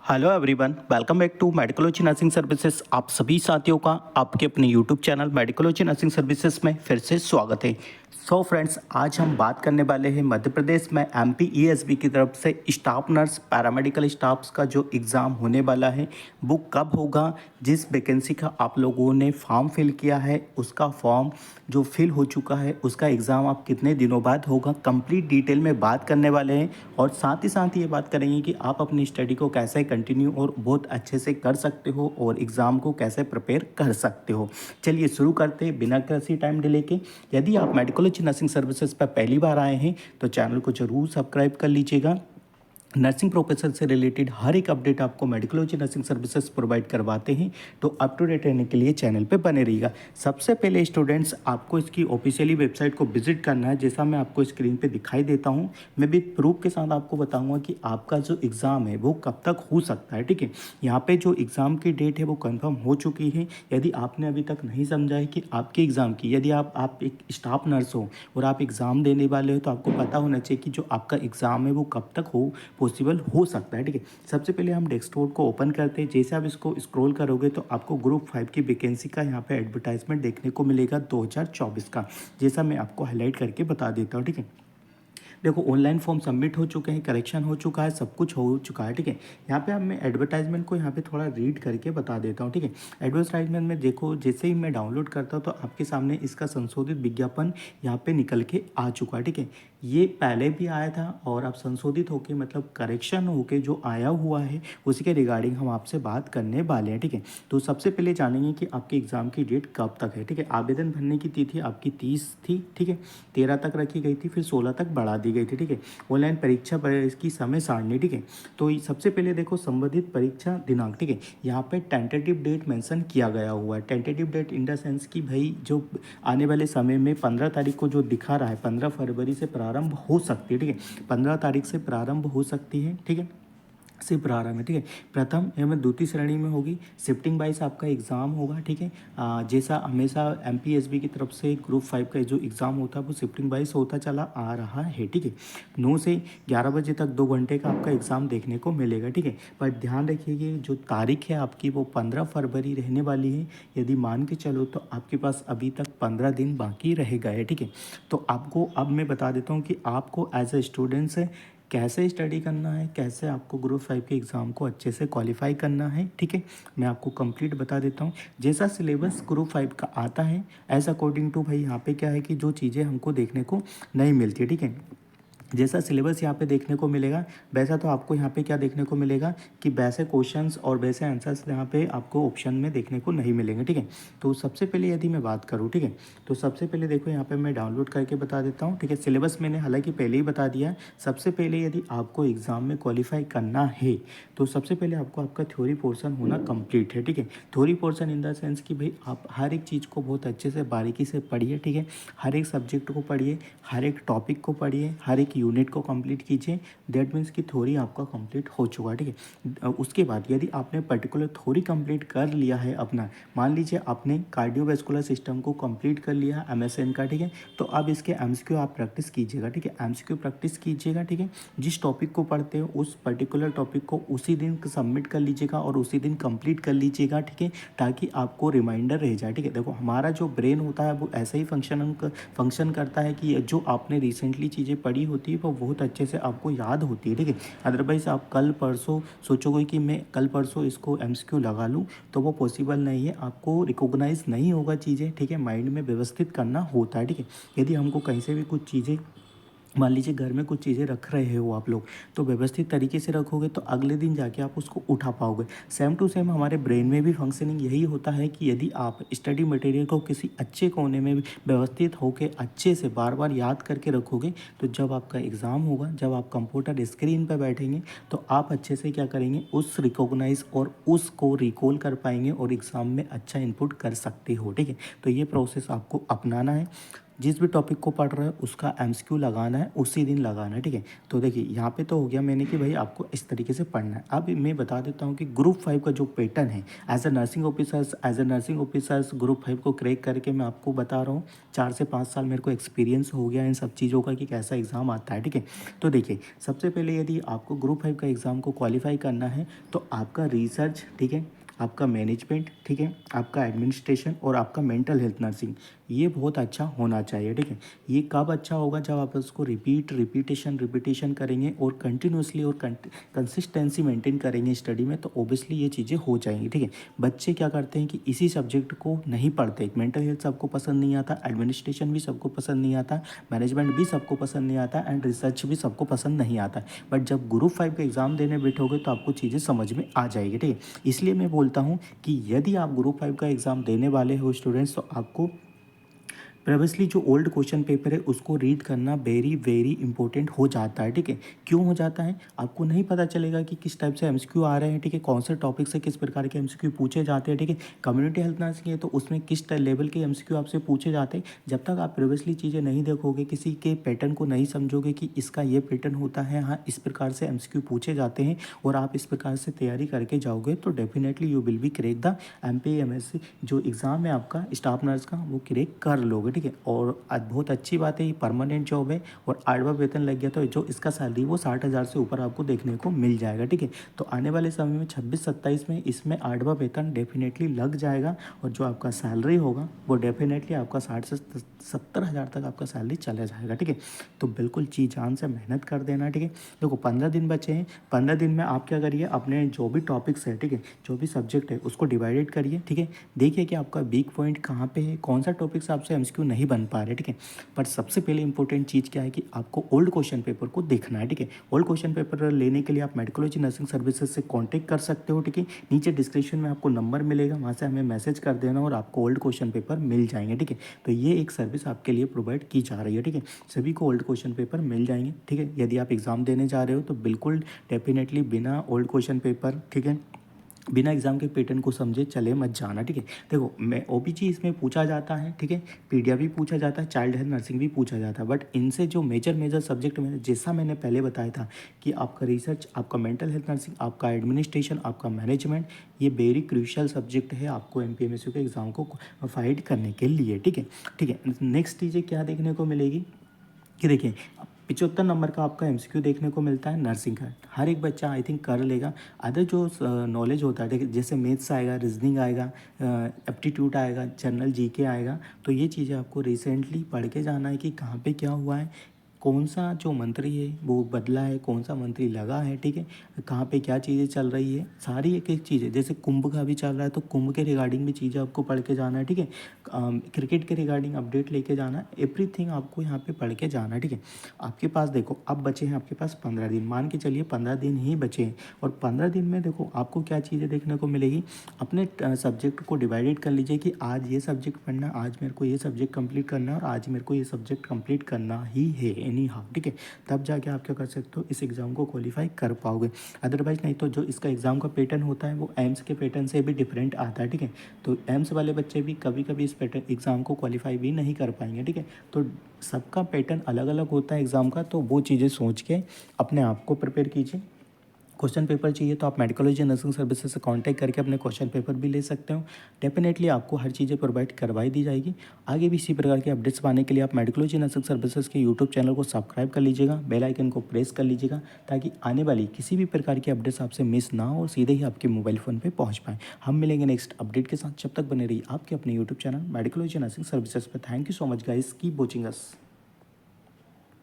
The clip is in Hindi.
Hello everyone, welcome back to Medicology Nursing Services. आप सभी साथियों का आपके अपने YouTube channel Medicology Nursing Services में फिर से स्वागत है। सो फ्रेंड्स, आज हम बात करने वाले हैं मध्य प्रदेश में MPESB की तरफ से स्टाफ नर्स पैरामेडिकल स्टाफ्स का जो एग्ज़ाम होने वाला है वो कब होगा। जिस वैकेंसी का आप लोगों ने फॉर्म फिल किया है उसका फॉर्म जो फिल हो चुका है उसका एग्ज़ाम आप कितने दिनों बाद होगा, कंप्लीट डिटेल में बात करने वाले हैं। और साथ ही ये बात करेंगे कि आप अपनी स्टडी को कैसे कंटिन्यू और बहुत अच्छे से कर सकते हो और एग्ज़ाम को कैसे प्रिपेयर कर सकते हो। चलिए शुरू करते हैं बिना किसी टाइम डिले के। यदि आप मेडिकोलॉजी नर्सिंग सर्विसेज पर पहली बार आए हैं तो चैनल को जरूर सब्सक्राइब कर लीजिएगा। नर्सिंग प्रोफेशन से रिलेटेड हर एक अपडेट आपको मेडिकोलॉजी नर्सिंग सर्विसेज प्रोवाइड करवाते हैं, तो अप टू डेट रहने के लिए चैनल पे बने रहिएगा। सबसे पहले स्टूडेंट्स, आपको इसकी ऑफिशियली वेबसाइट को विजिट करना है, जैसा मैं आपको स्क्रीन पे दिखाई देता हूं। मैं भी प्रूफ के साथ आपको बताऊंगा कि आपका जो एग्ज़ाम है वो कब तक हो सकता है। ठीक है, यहाँ पे जो एग्ज़ाम की डेट है वो कन्फर्म हो चुकी है। यदि आपने अभी तक नहीं समझा है कि आपके एग्ज़ाम की, यदि आप एक स्टाफ नर्स हो और आप एग्ज़ाम देने वाले हो, तो आपको पता होना चाहिए कि जो आपका एग्ज़ाम है वो कब तक पॉसिबल हो सकता है। ठीक है, सबसे पहले हम डेस्कटॉप को ओपन करते हैं। जैसे आप इसको स्क्रॉल करोगे तो आपको ग्रुप 5 की वैकेंसी का यहाँ पे एडवर्टाइजमेंट देखने को मिलेगा 2024 का, जैसा मैं आपको हाईलाइट करके बता देता हूँ। ठीक है, देखो ऑनलाइन फॉर्म सबमिट हो चुके हैं, करेक्शन हो चुका है, सब कुछ हो चुका है। ठीक है, यहाँ पे अब मैं एडवर्टाइजमेंट को यहाँ पे थोड़ा रीड करके बता देता हूँ। ठीक है, एडवर्टाइजमेंट में देखो, जैसे ही मैं डाउनलोड करता हूँ तो आपके सामने इसका संशोधित विज्ञापन यहाँ पे निकल के आ चुका है। ठीक है, ये पहले भी आया था और अब संशोधित होके मतलब करेक्शन होके जो आया हुआ है उसी के रिगार्डिंग हम आपसे बात करने वाले हैं। ठीक है, तो सबसे पहले जानेंगे कि आपके एग्ज़ाम की डेट कब तक है। ठीक है, आवेदन भरने की तिथि आपकी 30 थी। ठीक है, 13 तक रखी गई थी, फिर 16 तक बढ़ा दी गई थी। ठीक है, ऑनलाइन परीक्षा इसकी समय सारणी। ठीक है, तो सबसे पहले देखो संबंधित परीक्षा दिनांक। ठीक है, यहाँ पे टेंटेटिव डेट मेंशन किया गया हुआ है। Tentative date in the sense कि भाई जो आने वाले समय में 15 तारीख को जो दिखा रहा है 15 फरवरी से प्रारंभ हो सकती है। ठीक है, 15 तारीख से प्रारंभ हो सकती है। ठीक है, से प्रारंभ है। ठीक है, प्रथम एवं द्वितीय श्रेणी में होगी, शिफ्टिंग वाइज आपका एग्ज़ाम होगा। ठीक है, जैसा हमेशा MPSB की तरफ से ग्रुप 5 का जो एग्ज़ाम होता है वो शिफ्टिंग वाइज होता चला आ रहा है। ठीक है, 9 से 11 बजे तक 2 घंटे का आपका एग्ज़ाम देखने को मिलेगा। ठीक है, पर ध्यान रखिए जो तारीख है आपकी वो 15 फरवरी रहने वाली है। यदि मान के चलो तो आपके पास अभी तक 15 दिन बाकी रह गए। ठीक है, तो आपको अब मैं बता देता हूँ कि आपको एज ए स्टूडेंट्स कैसे स्टडी करना है, कैसे आपको ग्रुप 5 के एग्ज़ाम को अच्छे से क्वालिफाई करना है। ठीक है, मैं आपको कंप्लीट बता देता हूँ। जैसा सिलेबस ग्रुप 5 का आता है एज अकॉर्डिंग टू भाई यहाँ पे क्या है कि जो चीज़ें हमको देखने को नहीं मिलती है। ठीक है, जैसा सिलेबस यहाँ पे देखने को मिलेगा वैसा तो आपको यहाँ पे क्या देखने को मिलेगा कि वैसे क्वेश्चंस और वैसे आंसर्स यहाँ पे आपको ऑप्शन में देखने को नहीं मिलेंगे। ठीक है, तो सबसे पहले यदि मैं बात करूँ, ठीक है, तो सबसे पहले देखो यहाँ पे मैं डाउनलोड करके बता देता हूँ। ठीक है, सिलेबस मैंने हालांकि पहले ही बता दिया है। सबसे पहले यदि आपको एग्ज़ाम में क्वालिफाई करना है तो सबसे पहले आपको आपका थ्योरी पोर्सन होना कंप्लीट है। ठीक है, theory portion in the sense कि भाई आप हर एक चीज़ को बहुत अच्छे से बारीकी से पढ़िए। ठीक है, हर एक सब्जेक्ट को पढ़िए, हर एक टॉपिक को पढ़िए, हर एक यूनिट को कंप्लीट कीजिए। दैट मीन्स कि थ्योरी आपका कंप्लीट हो चुका है। ठीक है, उसके बाद यदि आपने पर्टिकुलर थ्योरी कंप्लीट कर लिया है अपना, मान लीजिए आपने कार्डियोवैस्कुलर सिस्टम को कंप्लीट कर लिया MSN का। ठीक है, तो अब इसके MCQ आप प्रैक्टिस कीजिएगा। ठीक है, MCQ प्रैक्टिस कीजिएगा। ठीक है, जिस टॉपिक को पढ़ते हो उस पर्टिकुलर टॉपिक को उसी दिन सबमिट कर लीजिएगा और उसी दिन कंप्लीट कर लीजिएगा। ठीक है, ताकि आपको रिमाइंडर रह जाए। ठीक है, देखो हमारा जो ब्रेन होता है वो ऐसे ही फंक्शन करता है कि जो आपने रिसेंटली चीज़ें पढ़ी होती है वो बहुत अच्छे से आपको याद होती है। ठीक है, अदरवाइज़ आप कल परसों सोचोगे कि मैं कल परसों इसको MCQ लगा लूँ तो वो पॉसिबल नहीं है, आपको रिकॉग्नाइज नहीं होगा चीज़ें। ठीक है, माइंड में व्यवस्थित करना होता है। ठीक है, यदि हमको कहीं से भी कुछ चीज़ें, मान लीजिए घर में कुछ चीज़ें रख रहे हो आप लोग, तो व्यवस्थित तरीके से रखोगे तो अगले दिन जाके आप उसको उठा पाओगे। सेम टू सेम हमारे ब्रेन में भी फंक्शनिंग यही होता है कि यदि आप स्टडी मटेरियल को किसी अच्छे कोने में व्यवस्थित होकर अच्छे से बार बार याद करके रखोगे तो जब आपका एग्ज़ाम होगा, जब आप कंप्यूटर स्क्रीन पर बैठेंगे तो आप अच्छे से क्या करेंगे, उस रिकॉग्नाइज और उसको रिकॉल कर पाएंगे और एग्ज़ाम में अच्छा इनपुट कर सकते हो। ठीक है, तो ये प्रोसेस आपको अपनाना है। जिस भी टॉपिक को पढ़ रहा है उसका एमसीक्यू लगाना है, उसी दिन लगाना है, ठीक है। तो देखिए यहाँ पे तो हो गया मैंने कि भाई आपको इस तरीके से पढ़ना है। अब मैं बता देता हूँ कि ग्रुप 5 का जो पैटर्न है, as a nursing officers group 5 को क्रैक करके मैं आपको बता रहा हूँ, 4 से 5 साल मेरे को एक्सपीरियंस हो गया इन सब चीज़ों का कि कैसा एग्ज़ाम आता है, ठीक है। तो देखिए सबसे पहले यदि आपको ग्रुप 5 का एग्ज़ाम को क्वालिफाई करना है तो आपका रिसर्च, ठीक है, आपका मैनेजमेंट, ठीक है, आपका एडमिनिस्ट्रेशन और आपका मेंटल हेल्थ नर्सिंग, ये बहुत अच्छा होना चाहिए, ठीक है। ये कब अच्छा होगा, जब आप उसको रिपीटेशन करेंगे और कंटिन्यूसली और कंसिस्टेंसी मेंटेन करेंगे स्टडी में, तो ओबियसली ये चीज़ें हो जाएंगी, ठीक है। बच्चे क्या करते हैं कि इसी सब्जेक्ट को नहीं पढ़ते, मेंटल हेल्थ सबको पसंद नहीं आता, एडमिनिस्ट्रेशन भी सबको पसंद नहीं आता, मैनेजमेंट भी सबको पसंद नहीं आता एंड रिसर्च भी सबको पसंद नहीं आता। बट जब ग्रुप 5 का एग्ज़ाम देने बैठोगे तो आपको चीज़ें समझ में आ जाएगी, ठीक है। इसलिए मैं बोलता हूँ कि यदि आप ग्रुप 5 का एग्ज़ाम देने वाले हो स्टूडेंट्स, तो आपको प्रीवियसली जो ओल्ड क्वेश्चन पेपर है उसको रीड करना वेरी वेरी इंपॉर्टेंट हो जाता है, ठीक है। क्यों हो जाता है, आपको नहीं पता चलेगा कि किस टाइप से एमसीक्यू आ रहे हैं, ठीक है, कौन से टॉपिक से किस प्रकार के एमसीक्यू पूछे जाते हैं, ठीक है। कम्युनिटी हेल्थ नर्सिंग है तो उसमें किस लेवल के एमसीक्यू आपसे पूछे जाते हैं। जब तक आप प्रीवियसली चीज़ें नहीं देखोगे, किसी के पैटर्न को नहीं समझोगे कि इसका ये पैटर्न होता है, हाँ इस प्रकार से एमसीक्यू पूछे जाते हैं और आप इस प्रकार से तैयारी करके जाओगे, तो definitely you will be crack the MPMSC जो एग्ज़ाम है आपका स्टाफ नर्स का, वो क्रैक कर लोगे, ठीक है। और आज बहुत अच्छी बात है, ये परमानेंट जॉब है और 8वां वेतन लग गया तो जो इसका सैलरी वो 60,000 से ऊपर आपको देखने को मिल जाएगा, ठीक है। तो आने वाले समय में 26-27 में इसमें 8वां वेतन डेफिनेटली लग जाएगा और जो आपका सैलरी होगा वो डेफिनेटली आपका 60 से 70,000 तक आपका सैलरी चला जाएगा, ठीक है। तो बिल्कुल जी जान से मेहनत कर देना, ठीक है। देखो 15 दिन बचे हैं, 15 दिन में आप क्या करिए, अपने जो भी टॉपिक्स है, ठीक है, जो भी सब्जेक्ट है उसको डिवाइडेड करिए, ठीक है। देखिए कि आपका वीक पॉइंट कहाँ पे है, कौन सा टॉपिक से आपसे एमसीक्यू नहीं बन पा रहे, ठीक है। पर सबसे पहले इंपॉर्टेंट चीज़ क्या है कि आपको ओल्ड क्वेश्चन पेपर को देखना है, ठीक है। ओल्ड क्वेश्चन पेपर लेने के लिए आप मेडिकोलॉजी नर्सिंग सर्विसेज से कॉन्टैक्ट कर सकते हो, ठीक है। नीचे डिस्क्रिप्शन में आपको नंबर मिलेगा, वहाँ से हमें मैसेज कर देना और आपको ओल्ड क्वेश्चन पेपर मिल जाएंगे, ठीक है। तो ये एक सर्विस आपके लिए प्रोवाइड की जा रही है, ठीक है। सभी को ओल्ड क्वेश्चन पेपर मिल जाएंगे, ठीक है। यदि आप एग्ज़ाम देने जा रहे हो तो बिल्कुल डेफिनेटली बिना ओल्ड क्वेश्चन पेपर, ठीक है, बिना एग्जाम के पैटर्न को समझे चले मत जाना, ठीक है। देखो मैं ओबीजी इसमें पूछा जाता है, ठीक है, पीडिया भी पूछा जाता है, चाइल्ड हेल्थ नर्सिंग भी पूछा जाता है, बट इनसे जो मेजर सब्जेक्ट में जैसा मैंने पहले बताया था कि आपका रिसर्च, आपका मेंटल हेल्थ नर्सिंग, आपका एडमिनिस्ट्रेशन, आपका मैनेजमेंट, ये वेरी क्रूशियल सब्जेक्ट है आपको एमपीएमएसयू के एग्ज़ाम को फाइट करने के लिए, ठीक है। ठीक है, नेक्स्ट चीज़ें क्या देखने को मिलेगी कि देखिए 75 नंबर का आपका एमसीक्यू देखने को मिलता है नर्सिंग का, हर एक बच्चा आई थिंक कर लेगा। अदर जो नॉलेज होता है, देखिए जैसे मैथ्स आएगा, रीजनिंग आएगा, एप्टीट्यूड आएगा, जनरल जीके आएगा, तो ये चीज़ें आपको रिसेंटली पढ़ के जाना है कि कहाँ पे क्या हुआ है, कौन सा जो मंत्री है वो बदला है, कौन सा मंत्री लगा है, ठीक है, कहाँ पे क्या चीज़ें चल रही है, सारी एक एक चीज़ें, जैसे कुंभ का भी चल रहा है तो कुंभ के रिगार्डिंग भी चीज़ें आपको पढ़ के जाना है, ठीक है। क्रिकेट के रिगार्डिंग अपडेट लेके जाना है, एवरीथिंग आपको यहाँ पे पढ़ के जाना है, ठीक है। आपके पास देखो अब बचे हैं आपके पास 15 दिन, मान के चलिए 15 दिन ही बचे हैं और 15 दिन में देखो आपको क्या चीज़ें देखने को मिलेगी। अपने सब्जेक्ट को डिवाइडेड कर लीजिए कि आज ये सब्जेक्ट पढ़ना, आज मेरे को ये सब्जेक्ट कंप्लीट करना है और आज मेरे को ये सब्जेक्ट कंप्लीट करना ही है एनी हाउ, ठीक है। तब जाके आप क्या कर सकते हो, इस एग्ज़ाम को क्वालिफाई कर पाओगे। अदरवाइज नहीं तो जो इसका एग्ज़ाम का पैटर्न होता है वो एम्स के पैटर्न से भी डिफरेंट आता है, ठीक है। तो एम्स वाले बच्चे भी कभी कभी इस पैटर्न एग्ज़ाम को क्वालिफाई भी नहीं कर पाएंगे, ठीक है। तो सबका पैटर्न अलग अलग होता है एग्ज़ाम का, तो वो चीज़ें सोच के अपने आप को प्रिपेयर कीजिए। क्वेश्चन पेपर चाहिए तो आप मेडिकोलॉजी नर्सिंग सर्विसेज से कांटेक्ट करके अपने क्वेश्चन पेपर भी ले सकते हो। डेफिनेटली आपको हर चीज़ें प्रोवाइड करवाई दी जाएगी। आगे भी इसी प्रकार के अपडेट्स पाने के लिए आप मेडिकोलॉजी नर्सिंग सर्विसेज के यूट्यूब चैनल को सब्सक्राइब कर लीजिएगा, बेल आइकन को प्रेस कर लीजिएगा ताकि आने वाली किसी भी प्रकार की अपडेट्स आपसे मिस ना हो और सीधे ही आपके मोबाइल फ़ोन पर पहुँच पाएँ। हम मिलेंगे नेक्स्ट अपडेट के साथ, जब तक बने रहिए आपके अपने YouTube channel Medicology Nursing services पर। Thank you so much guys, keep watching us.